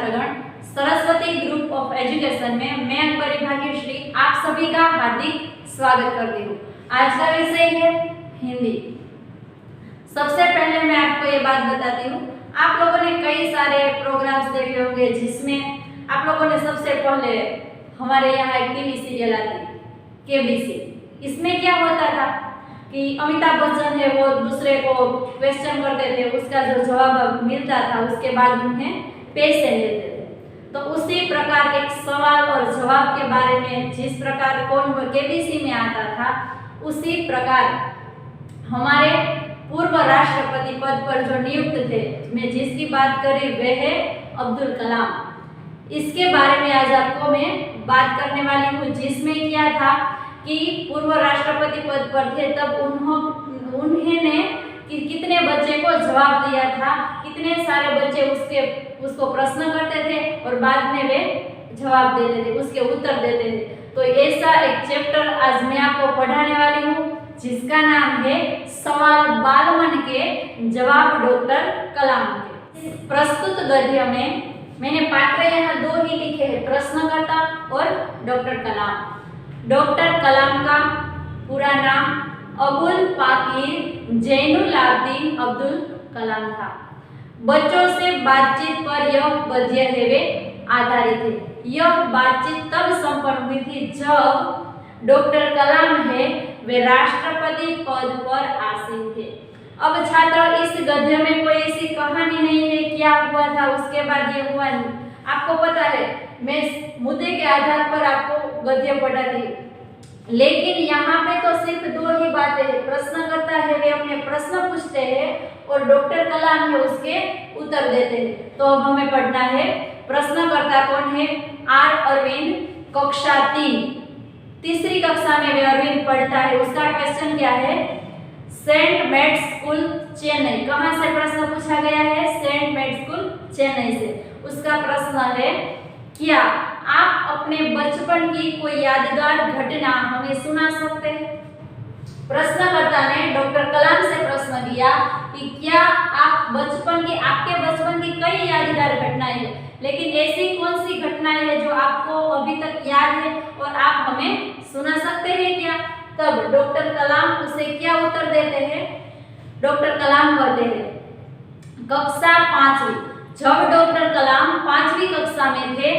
छात्रगण, Saraswati group of education में मैं अंकपरी भाग्यश्री आप सभी का हार्दिक स्वागत करती हूँ। आज का विषय है हिंदी। सबसे पहले मैं आपको ये बात बताती हूँ, आप लोगों ने कई सारे प्रोग्राम्स देखे होंगे जिसमें आप लोगों ने सबसे पहले हमारे यहाँ एक टीवी सीरियल आती केबीसी। इसमें क्या होता था कि अमिताभ बच्चन है वो दूसरे को क्वेश्चन करते थे, उसका जो जवाब मिलता था उसके बाद उन्हें पैसे मिलते थे। तो उसी प्रकार एक सवाल और जवाब के बारे में जिस प्रकार कौन केबीसी में आता था, उसी प्रकार हमारे पूर्व राष्ट्रपति पद पर जो नियुक्त थे, मैं जिसकी बात करी वह है अब्दुल कलाम। इसके बारे में आज आपको मैं बात करने वाली हूँ, जिसमें क्या था कि पूर्व राष्ट्रपति पद पर थे तब उन्होंने कि कितने बच्चे को जवाब दिया था, कितने सारे बच्चे उसको प्रश्न करते थे और बाद में वे जवाब देते थे, उसके उत्तर देते थे। तो ऐसा एक चैप्टर आज मैं आपको पढ़ाने वाली हूँ जिसका नाम है सवाल बालमन के जवाब डॉक्टर कलाम के। प्रस्तुत गद्य में मैंने पात्र यहाँ दो ही लिखे हैं, प्रश्नकर्ता और डॉक्टर कलाम। डॉक्टर कलाम का पूरा नाम अबुल पाकीर जैनुलाब्दीन अब्दुल कलाम था। बच्चों से बातचीत पर यह गद्य है वे आधारित है। यह बातचीत तब संपन्न हुई थी जब डॉक्टर कलाम है वे राष्ट्रपति पद पर आसीन थे। अब छात्र, इस गद्य में कोई ऐसी कहानी नहीं है क्या हुआ था उसके बाद ये हुआ नहीं। आपको पता है मैं मुद्दे के आधार पर आपको गद्य पढ़ाती हूँ, लेकिन यहाँ पे तो सिर्फ दो ही बातें हैं। प्रश्नकर्ता है वे अपने प्रश्न पूछते हैं और डॉक्टर कलाम है उसके उत्तर देते हैं। तो अब हमें पढ़ना है प्रश्नकर्ता कौन है, आर अरविंद, कक्षा 3, तीसरी कक्षा में वे अरविंद पढ़ता है। उसका क्वेश्चन क्या है, सेंट मेड्स स्कूल चेन्नई। कहाँ से प्रश्न पूछा गया है, सेंट मेड्स स्कूल चेन्नई से। उसका प्रश्न है, क्या आप अपने बचपन की कोई यादगार घटना हमें सुना सकते हैं। प्रश्नकर्ता ने डॉक्टर कलाम से प्रश्न किया कि क्या आप आपके बचपन की कई यादगार घटनाएं हैं, लेकिन ऐसी कौन सी घटनाएं हैं जो आपको अभी तक याद है और आप हमें सुना सकते हैं क्या। तब डॉक्टर कलाम उसे क्या उत्तर देते हैं, डॉक्टर कलाम कहते हैं कक्षा 5वीं। जब डॉक्टर कलाम 5वीं कक्षा में थे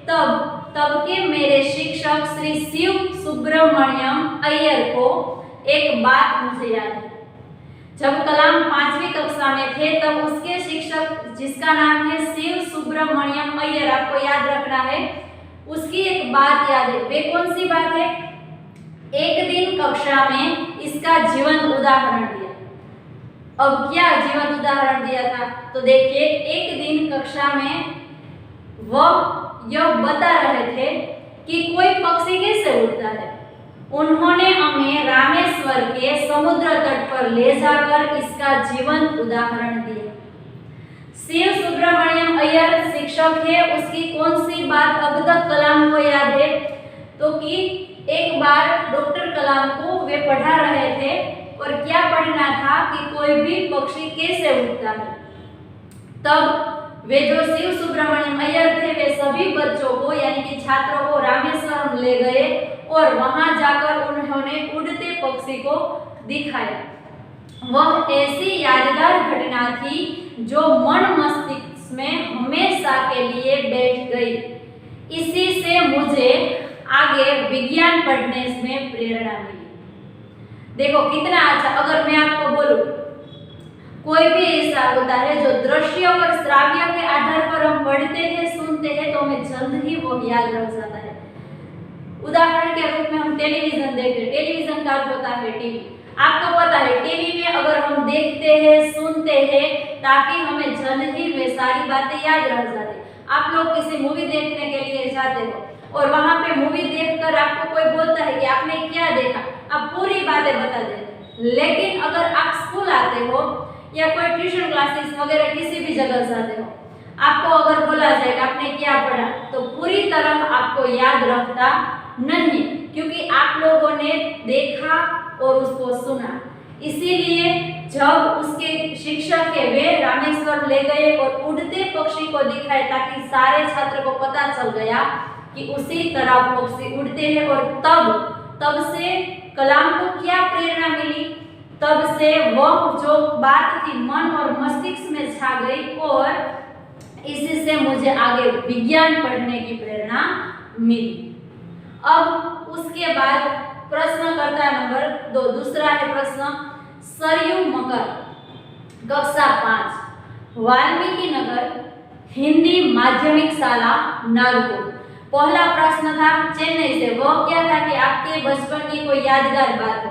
तब के मेरे शिक्षक श्री शिव सुब्रमण्यम अय्यर को एक बात मुझे याद है। जब कलाम 5वीं कक्षा में थे तब उसके शिक्षक जिसका नाम है शिव सुब्रमण्यम अय्यर, आपको याद रखना है, उसकी एक बात याद है। वे कौन सी बात है, एक दिन कक्षा में इसका जीवन उदाहरण दिया। अब क्या जीवन उदाहरण दिया था, तो देखिए एक दिन कक्षा में वह यह बता रहे थे कि कोई पक्षी कैसे उड़ता है। उन्होंने हमें रामेश्वर के समुद्र तट पर ले जाकर इसका जीवन उदाहरण दिया। शिव सुब्रमण्यम अय्यर शिक्षक है, उसकी कौन सी बात अब तक कलाम को याद है, तो कि एक बार डॉक्टर कलाम को वे पढ़ा रहे थे और क्या पढ़ना था कि कोई भी पक्षी कैसे उड़ता है। तब वे जो शिव सुब्रमण्यम अय्यर थे वे सभी बच्चों को यानी कि छात्रों को रामेश्वरम ले गए और वहां जाकर उन्होंने उड़ते पक्षी को दिखाया। वह ऐसी यादगार घटना थी जो मन मस्तिष्क में हमेशा के लिए बैठ गई। इसी से मुझे आगे विज्ञान पढ़ने में प्रेरणा मिली। देखो कितना अच्छा। अगर मैं आपको बोलूं कोई भी ऐसा होता है जो दृश्य और श्राव्य के आधार पर हम पढ़ते हैं, सुनते हैं, तो हमें जल्द ही वो याद रह जाता है। उदाहरण के रूप में हम टेलीविजन देखते हैं, टेलीविजन का अर्थ होता है टीवी। आपको पता है टीवी में अगर हम देखते हैं, सुनते हैं, ताकि हमें जल्द ही वे सारी बातें याद रह जाती। आप लोग किसी मूवी देखने के लिए जाते हो और वहां पे मूवी देखकर आपको कोई बोलता है कि आपने क्या देखा, आप पूरी बातें बता देते। लेकिन अगर आप स्कूल आते हो या कोई ट्यूशन क्लासेस वगैरह किसी भी जगह जाते हो, आपको अगर बोला जाएगा आपने क्या पढ़ा, तो पूरी तरह आपको याद रहता नहीं, क्योंकि आप लोगों ने देखा और उसको सुना। इसीलिए जब उसके शिक्षक है वे रामेश्वर ले गए और उड़ते पक्षी को दिखाए ताकि सारे छात्र को पता चल गया कि उसी तरह पक्षी उड़ते हैं। और तब से कलाम को क्या प्रेरणा मिली, तब से वह जो बात थी मन और मस्तिष्क में छा गई और इसी से मुझे आगे विज्ञान पढ़ने की प्रेरणा मिली। अब उसके बाद प्रश्नकर्ता नंबर 2, दूसरा है प्रश्न सरयू मकर, कक्षा 5, वाल्मीकि नगर, हिंदी माध्यमिक शाला नागपुर। पहला प्रश्न था चेन्नई से, वो क्या था कि आपके बचपन की कोई यादगार बात हो,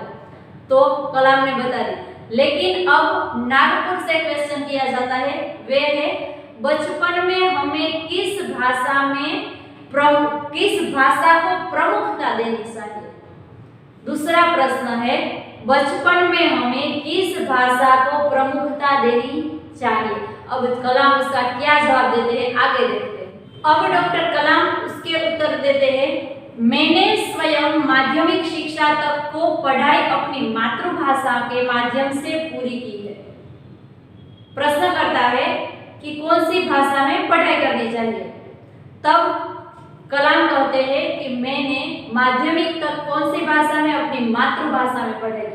तो कलाम ने बता दी। लेकिन अब नागपुर से क्वेश्चन किया जाता है, वे है बचपन में हमें किस भाषा को प्रमुखता देनी चाहिए। दूसरा प्रश्न है बचपन में हमें किस भाषा को प्रमुखता देनी चाहिए। अब कलाम उसका क्या जवाब देते हैं आगे देखते हैं। अब डॉक्टर कलाम उसके उत्तर देते हैं, मैंने स्वयं माध्यमिक शिक्षा तक को पढ़ाई अपनी मातृभाषा के माध्यम से पूरी की है। प्रश्न करता है कि कौन सी भाषा में पढ़ाई करनी चाहिए, तब कलाम कहते हैं कि मैंने माध्यमिक तक कौन सी भाषा में, अपनी मातृभाषा में पढ़ाई की है।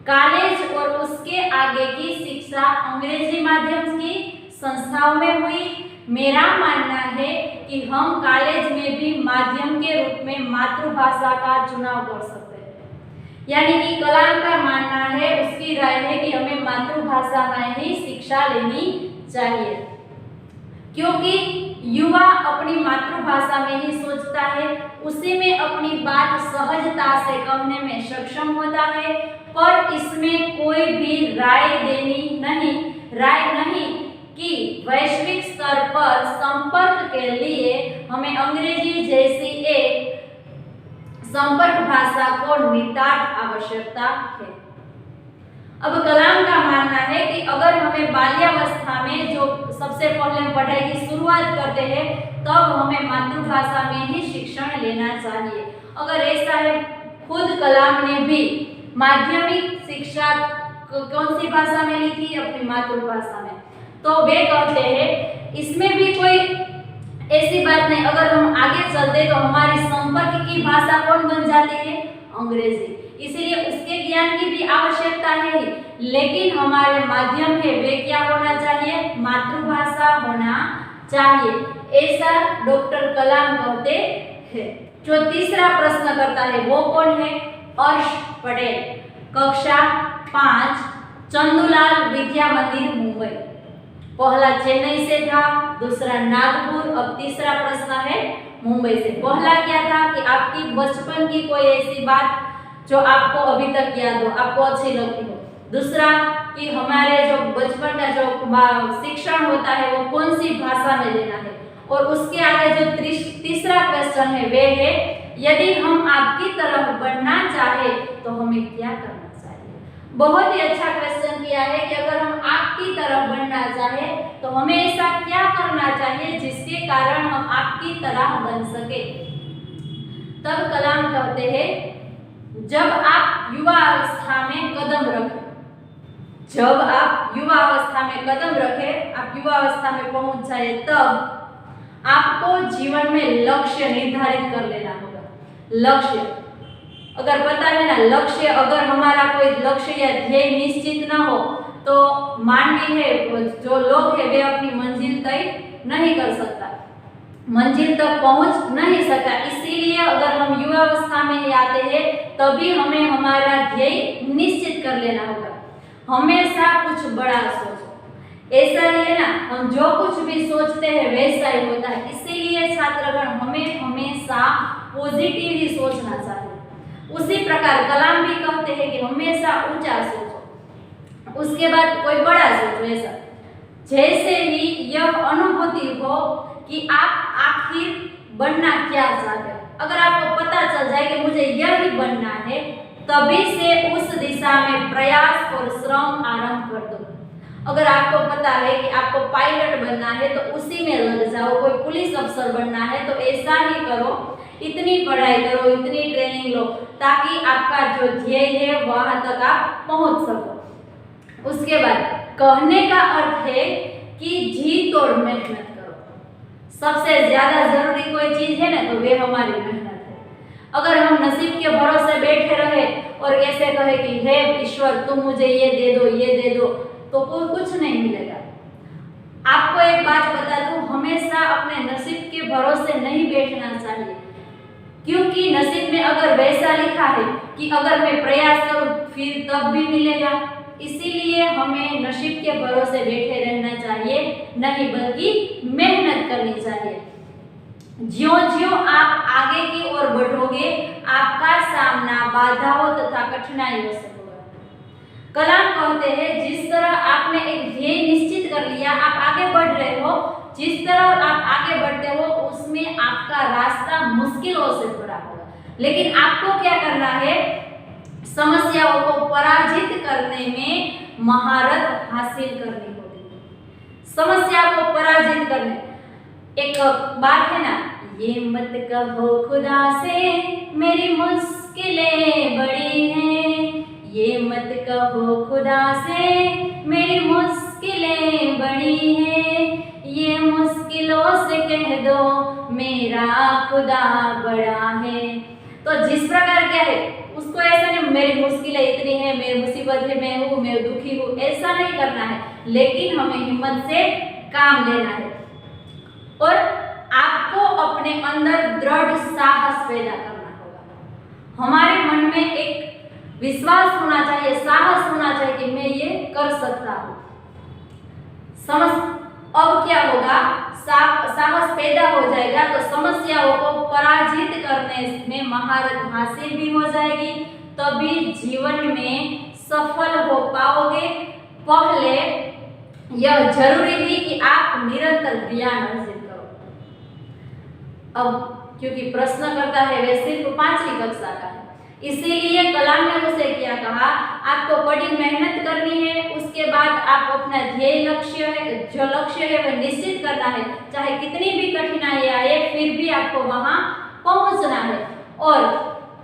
कॉलेज और उसके आगे की शिक्षा अंग्रेजी माध्यम की संस्थाओं में हुई। मेरा मानना है कि हम कॉलेज में भी माध्यम के रूप में मातृभाषा का चुनाव कर सकते हैं। यानी कि कलाम का मानना है, उसकी राय है कि हमें मातृभाषा में ही शिक्षा लेनी चाहिए, क्योंकि युवा अपनी मातृभाषा में ही सोचता है, उसी में अपनी बात सहजता से कहने में सक्षम होता है। पर इसमें कोई भी राय नहीं कि वैश्विक स्तर पर संपर्क के लिए हमें अंग्रेजी जैसी एक संपर्क भाषा को नितांत आवश्यकता है। अब कलाम का मानना है कि अगर हमें बाल्यावस्था में जो सबसे पहले पढ़ाई की शुरुआत करते हैं, तब हमें मातृभाषा में ही शिक्षण लेना चाहिए। अगर ऐसा है, खुद कलाम ने भी माध्यमिक शिक्षा कौन सी भाषा में ली थी, अपनी मातृभाषा में, तो वे कहते हैं इसमें भी कोई ऐसी बात नहीं। अगर हम आगे चलते तो हमारी संपर्क की भाषा कौन बन जाती है, अंग्रेजी। इसलिए उसके ज्ञान की भी आवश्यकता है, लेकिन हमारे माध्यम है वे क्या होना चाहिए, मातृभाषा होना चाहिए, ऐसा डॉक्टर कलाम कहते हैं। जो तीसरा प्रश्न करता है वो कौन है, अर्श पटेल, कक्षा 5, चंदूलाल विद्या मंदिर मुंबई। पहला चेन्नई से था, दूसरा नागपुर। अब तीसरा प्रश्न है मुंबई से। पहला क्या था कि आपकी बचपन की कोई ऐसी बात जो आपको अभी तक याद हो, आपको अच्छी लगती हो। दूसरा कि हमारे जो बचपन का जो शिक्षण होता है वो कौन सी भाषा में लेना है। और उसके आगे जो तीसरा क्वेश्चन है वे है, यदि हम आपकी तरह बनना चाहे तो हमें क्या करना चाहिए। बहुत ही अच्छा क्वेश्चन किया है कि अगर हम आपकी तरह बनना चाहे तो हमें ऐसा क्या करना चाहिए जिसके कारण हम आपकी तरह बन सके। तब कलाम कहते हैं, जब आप युवा अवस्था में कदम रखें, जब आप युवा अवस्था में कदम रखें, आप युवा अवस्था में पहुंच जाए, तब आपको जीवन में लक्ष्य निर्धारित कर लेना होगा। लक्ष्य अगर पता है ना, लक्ष्य अगर हमारा कोई लक्ष्य या ध्येय निश्चित ना हो तो मानवीय है जो लोग है वे अपनी मंजिल तय नहीं कर सकता, मंजिल तक पहुंच नहीं सकता। इसीलिए अगर हम युवा अवस्था में आते हैं तभी हमें हमारा ध्येय निश्चित कर लेना होगा। हमेशा कुछ बड़ा सोचो, ऐसा ही है ना, हम जो कुछ भी सोचते हैं वैसा ही होता है। इसीलिए छात्रगण हमें हमेशा पॉजिटिव ही सोचना चाहिए। उसी प्रकार कलाम भी कहते हैं कि हमेशा ऊंचा सोचो, उसके बाद कोई बड़ा सोचो। ऐसा जैसे ही यह अनुभूति हो कि आप आखिर बनना क्या चाहते हैं, अगर आपको पता चल जाए कि मुझे यही बनना है, तभी से उस दिशा में प्रयास और श्रम आरंभ कर दो। अगर आपको पता है कि आपको पायलट बनना है तो उसी में लग जाओ, कोई पुलिस अफसर बनना है तो ऐसा ही करो, इतनी पढ़ाई करो, इतनी ट्रेनिंग लो ताकि आपका जो ध्येय है वहां तक आप पहुंच सको। उसके बाद कहने का अर्थ है कि जी तोड़ मेहनत करो। सबसे ज्यादा जरूरी कोई चीज है ना तो वे हमारी मेहनत है। अगर हम नसीब के भरोसे बैठे रहे और ऐसे कहे कि हे ईश्वर तुम मुझे ये दे दो तो कोई कुछ नहीं मिलेगा। आपको एक बात बता दूं, हमेशा अपने नसीब के भरोसे नहीं बैठना चाहिए, क्योंकि नसीब में अगर वैसा लिखा है कि अगर मैं प्रयास करूं फिर तब भी मिलेगा, इसीलिए हमें नसीब के भरोसे बैठे रहना चाहिए नहीं, बल्कि मेहनत करनी चाहिए। ज्यों-ज्यों आप आगे की ओर बढ़ोगे आपका सामना बाधाओं तथा कठिनाइयों से होगा। कलाम कहते हैं जिस तरह आपने एक ध्येय निश्चित कर लिया, आप आगे बढ़ रहे हो, जिस तरह आप आगे बढ़ते हो उसमें आपका रास्ता मुश्किलों से भरा होगा, लेकिन आपको क्या करना है, समस्याओं को पराजित करने में महारत हासिल करनी होगी। समस्या को पराजित करने, एक बात है ना, ये मत कहो खुदा से मेरी मुश्किलें बड़ी हैं, ये मत कहो खुदा से मेरी मुश्किलें बड़ी हैं, ये मुश्किलों से कह दो मेरा खुदा बड़ा है। तो जिस प्रकार क्या है उसको ऐसा नहीं मेरी मुश्किलें इतनी है, मेरी मुसीबत है, मैं दुखी हूँ, ऐसा नहीं करना है, लेकिन हमें हिम्मत से काम लेना है और आपको अपने अंदर दृढ़ साहस पैदा करना होगा। हमारे मन में एक विश्वास होना चाहिए, साहस होना चाहिए कि मैं ये कर सकता हूँ। अब क्या होगा, साहस पैदा हो जाएगा तो समस्याओं को पराजित करने में महारत हासिल भी हो जाएगी, तभी जीवन में सफल हो पाओगे। पहले यह जरूरी है कि आप निरंतर ज्ञान अर्जित करो। अब क्योंकि प्रश्न करता है वे सिर्फ 5वीं कक्षा का है, इसीलिए कलाम ने उसे क्या कहा, आपको बड़ी मेहनत करनी है, उसके बाद आप अपना ध्येय लक्ष्य है, जो लक्ष्य है वह निश्चित करना है, चाहे कितनी भी कठिनाई आए फिर भी आपको वहां पहुंचना है। और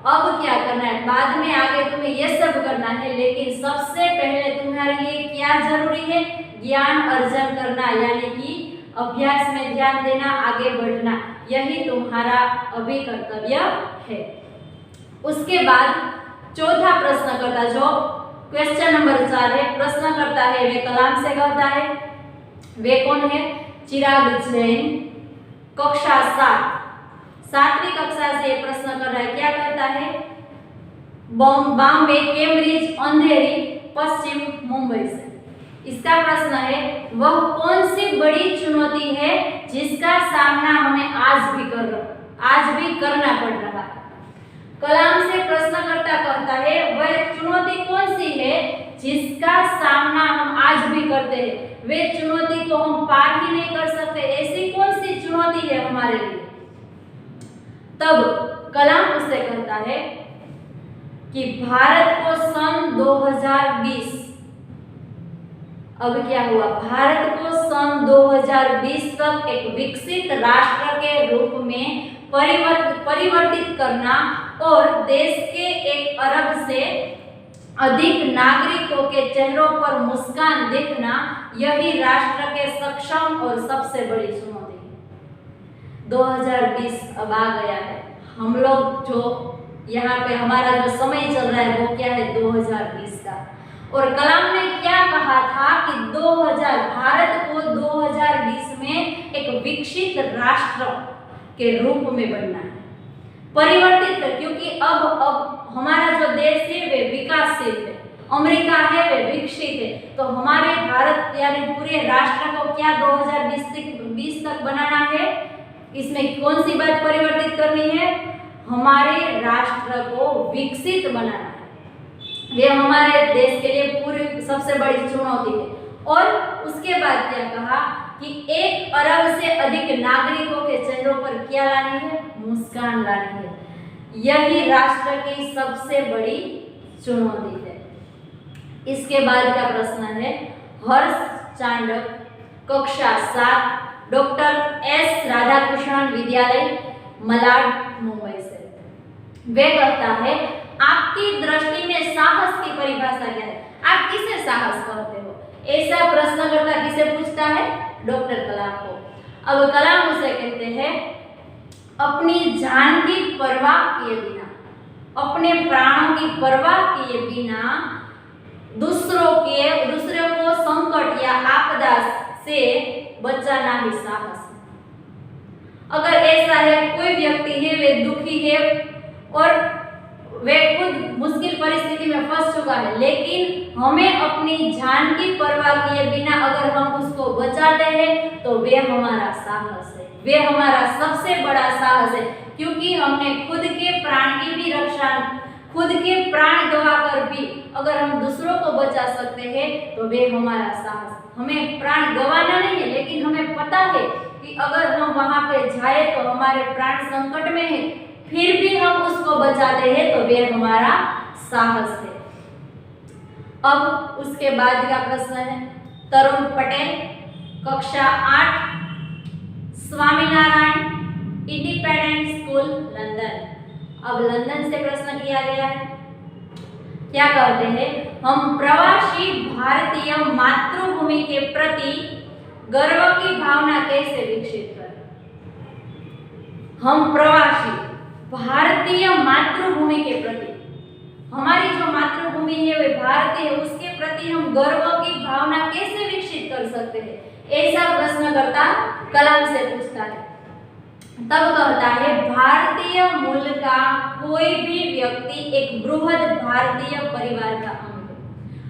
अब क्या करना है, बाद में आगे तुम्हें यह सब करना है, लेकिन सबसे पहले तुम्हारे लिए क्या जरूरी है, ज्ञान अर्जन करना, यानी कि अभ्यास में ध्यान देना, आगे बढ़ना, यही तुम्हारा अभी कर्तव्य है। उसके बाद चौथा प्रश्न करता, जो क्वेश्चन नंबर 4 है, प्रश्न करता है वे कलाम से कहता है, वे कौन है, चिराग जैन, कक्षा 7वीं कक्षा से प्रश्न कर रहा है। क्या कहता है, बॉम्बे, कैम्ब्रिज, अंधेरी, पश्चिम मुंबई से। इसका प्रश्न है वह कौन सी बड़ी चुनौती है जिसका सामना हमें आज भी करना पड़ रहा है। कलाम से प्रश्नकर्ता कहता है वह चुनौती कौन सी है जिसका सामना हम आज भी करते हैं, वे चुनौती को हम पार ही नहीं कर सकते, ऐसी कौन सी चुनौती है हमारे लिए। तब कलाम उससे कहता है कि भारत को सन 2020, अब क्या हुआ, भारत को सन 2020 तक एक विकसित राष्ट्र के रूप में परिवर्तित करना और देश के 1 अरब से अधिक नागरिकों के चेहरों पर मुस्कान देखना, यही राष्ट्र के सक्षम और सबसे बड़ी चुनौती है। 2020 अब आ गया है, हम लोग जो यहाँ पे हमारा जो समय चल रहा है वो क्या है, 2020 का। और कलाम ने क्या कहा था कि भारत को 2020 में एक विकसित राष्ट्र के रूप में बनना है, परिवर्तित कर, क्योंकि अब हमारा जो देश है वे विकासशील है, अमेरिका है वे विकसित है, तो हमारे भारत यानी पूरे राष्ट्र को क्या 2020 तक बनाना है, इसमें कौन सी बात परिवर्तित करनी है, हमारे राष्ट्र को विकसित बनाना है। ये हमारे देश के लिए पूरी सबसे बड़ी चुनौती है। और उसके बाद क्या कहा कि 1 अरब से अधिक नागरिकों के चेहरों पर क्या लानी है, मुस्कान लानी है, यही राष्ट्र की सबसे बड़ी चुनौती है। इसके बाद का प्रश्न है, हर चांडक, कक्षा 7, डॉक्टर एस राधाकृष्णन विद्यालय, मलाड, मुंबई से। वे कहता है आपकी दृष्टि में साहस की परिभाषा क्या है? आप किसे साहस कहते हो? ऐसा प्रश्नकर्ता किसे पूछता है? डॉक्टर कलाम को। अब कलाम उसे कहते हैं अपनी जान की परवाह किए बिना, अपने प्राणों की परवाह किए बिना दूसरों को संकट या आपदा से बचाना ही साहस है। अगर ऐसा है, कोई व्यक्ति है वे दुखी है और वे खुद मुश्किल परिस्थिति में फंस चुका है, लेकिन हमें अपनी जान की परवाह किए बिना अगर हम उसको बचाते हैं तो वे हमारा साहस है, वे हमारा सबसे बड़ा साहस है। क्योंकि हमने खुद के प्राण की भी रक्षा, खुद के प्राण गंवाकर भी अगर हम दूसरों को बचा सकते हैं तो वे हमारा साहस। हमें प्राण गंवाना नहीं है, लेकिन हमें पता है कि अगर हम वहां पे जाए तो हमारे प्राण संकट में है, फिर भी हम उसको बचाते हैं तो वे हमारा साहस है। अब उसके बाद का प्रश्न है तरुण पटेल, कक्षा 8, स्वामीनारायण इंडिपेंडेंट स्कूल, लंदन। अब लंदन से प्रश्न किया गया है, क्या कहते हैं? हम प्रवासी भारतीय मातृभूमि के प्रति गर्व की भावना कैसे विकसित करें? हम प्रवासी भारतीय मातृभूमि के प्रति, हमारी जो मातृभूमि है वे भारतीय है, उसके प्रति हम गर्व की भावना कैसे विकसित कर सकते हैं? ऐसा प्रश्नकर्ता कलाम से पूछता है। तब कहता है भारतीय मूल का कोई भी व्यक्ति एक बृहद भारतीय परिवार का अंग है।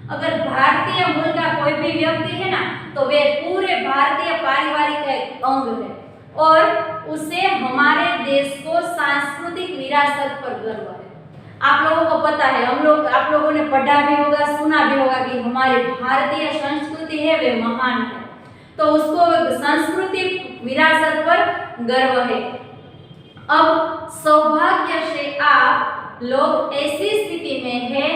अगर भारतीय मूल का कोई भी व्यक्ति है ना तो वे पूरे भारतीय पारिवारिक का एक अंग है और उसे हमारे देश को सांस्कृतिक विरासत पर गर्व है। आप लोगों को पता है, आप लोगों ने पढ़ा भी होगा, सुना भी होगा कि हमारी भारतीय संस्कृति है वे महान है, तो उसको सांस्कृतिक विरासत पर गर्व है। अब सौभाग्य से आप लोग ऐसी स्थिति में है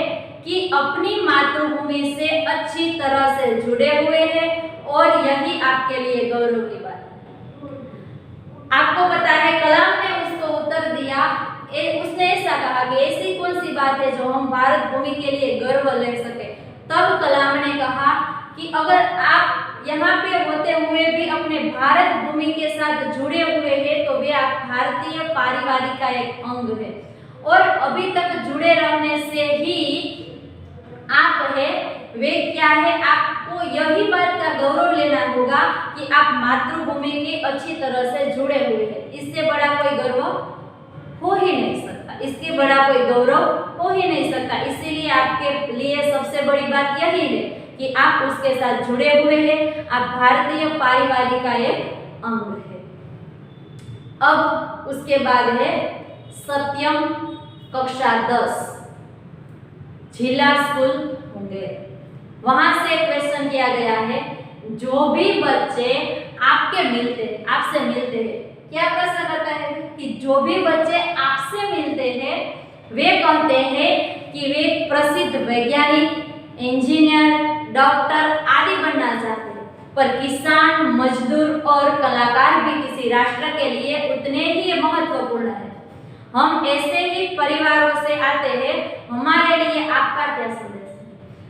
कि अपनी मातृभूमि से अच्छी तरह से जुड़े हुए हैं और यही आपके लिए गौरव की बात है। आपको पता है कलाम ने उसको उत्तर दिया, उसने ऐसा कहा कि ऐसी कौन सी बात है जो हम भारत भूमि के लिए गर्व ले सके। तब कलाम ने कहा कि अगर आप यहाँ पे होते हुए भी अपने भारत भूमि के साथ जुड़े हुए हैं तो वे आप भारतीय पारिवारिक का एक अंग है और अभी तक जुड़े रहने से ही आप है वे क्या है, आपको यही बात का गौरव लेना होगा कि आप मातृभूमि के अच्छी तरह से जुड़े हुए हैं। इससे बड़ा कोई गर्व हो ही नहीं सकता, इससे बड़ा कोई गौरव हो ही नहीं सकता। इसीलिए आपके लिए सबसे बड़ी बात यही है कि आप उसके साथ जुड़े हुए हैं, आप भारतीय पारिवारिक का एक अंग है। अब उसके बाद है सत्यम, कक्षा 10, जिला स्कूल मुंगेर। वहां से क्वेश्चन किया गया है, जो भी बच्चे आपके मिलते हैं, आपसे मिलते हैं, क्या प्रश्न करता है कि जो भी बच्चे आपसे मिलते हैं वे कहते हैं कि वे प्रसिद्ध वैज्ञानिक, इंजीनियर, डॉक्टर आदि बनना चाहते हैं, पर किसान, मजदूर और कलाकार भी किसी राष्ट्र के लिए उतने ही महत्वपूर्ण है। हम ऐसे ही परिवारों से आते हैं, हमारे लिए आपका क्या संदेश है?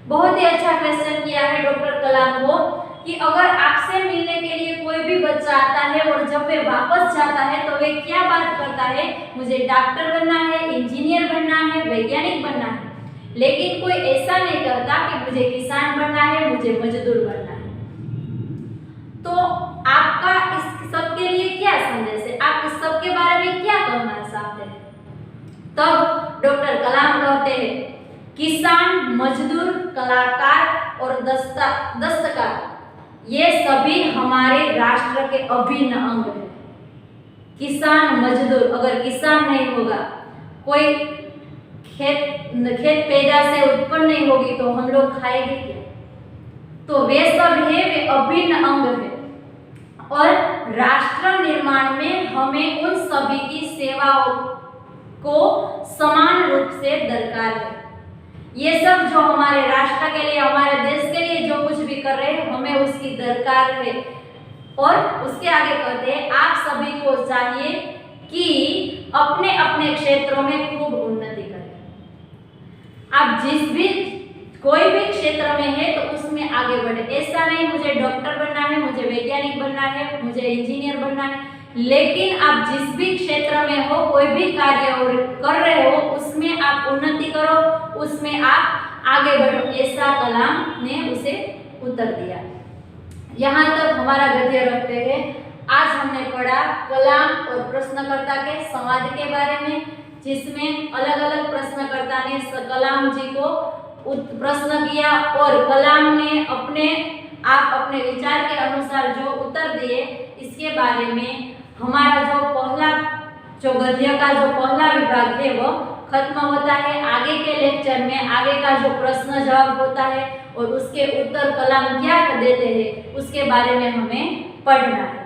बहुत ही अच्छा क्वेश्चन किया है डॉक्टर कलाम को कि अगर आपसे मिलने के लिए कोई भी बच्चा आता है और जब वे वापस जाता है तो वे क्या बात करता है, मुझे डॉक्टर बनना है, इंजीनियर बनना है, वैज्ञानिक बनना है, लेकिन कोई ऐसा नहीं कहता कि मुझे किसान बनना है, मुझे मजदूर बनना है। तो आपका इस सब के लिए क्या संदेश है? आप इस सब के बारे में क्या कहना चाहते हैं? तब डॉक्टर कलाम कहते हैं किसान, मजदूर, कलाकार और दस्तकार ये सभी हमारे राष्ट्र के अभिन्न अंग हैं। किसान, मजदूर, अगर किसान नहीं होगा, कोई खेत पैदा से उत्पन्न नहीं होगी तो हम लोग खाएंगे क्या? तो वे सब है, वे अभिन्न अंग है और राष्ट्र निर्माण में हमें उन सभी की सेवाओं को समान रूप से दरकार है। ये सब जो हमारे राष्ट्र के लिए, हमारे देश के लिए जो कुछ भी कर रहे हैं, हमें उसकी दरकार है। और उसके आगे कहते हैं आप सभी को चाहिए कि अपने अपने क्षेत्रों में खूब उन्नति करें। आप जिस भी कोई भी क्षेत्र में है तो उसमें आगे बढ़े। ऐसा नहीं मुझे डॉक्टर बनना है, मुझे वैज्ञानिक बनना है, मुझे इंजीनियर बनना है, लेकिन आप जिस भी क्षेत्र में हो, कोई भी कार्य कर रहे हो, उसमें आप उन्नति करो, उसमें आप आगे बढ़ो। ऐसा कलाम ने उसे उत्तर दिया। यहाँ तक हमारा गद्य रखते हैं। आज हमने पढ़ा कलाम और प्रश्नकर्ता के संवाद के बारे में, जिसमें अलग अलग प्रश्नकर्ता ने कलाम जी को प्रश्न किया और कलाम ने अपने विचार के अनुसार जो उत्तर दिए, इसके बारे में हमारा जो गद्य का जो पहला विभाग है वो खत्म होता है। आगे के लेक्चर में आगे का जो प्रश्न जवाब होता है और उसके उत्तर कलाम क्या देते हैं उसके बारे में हमें पढ़ना है।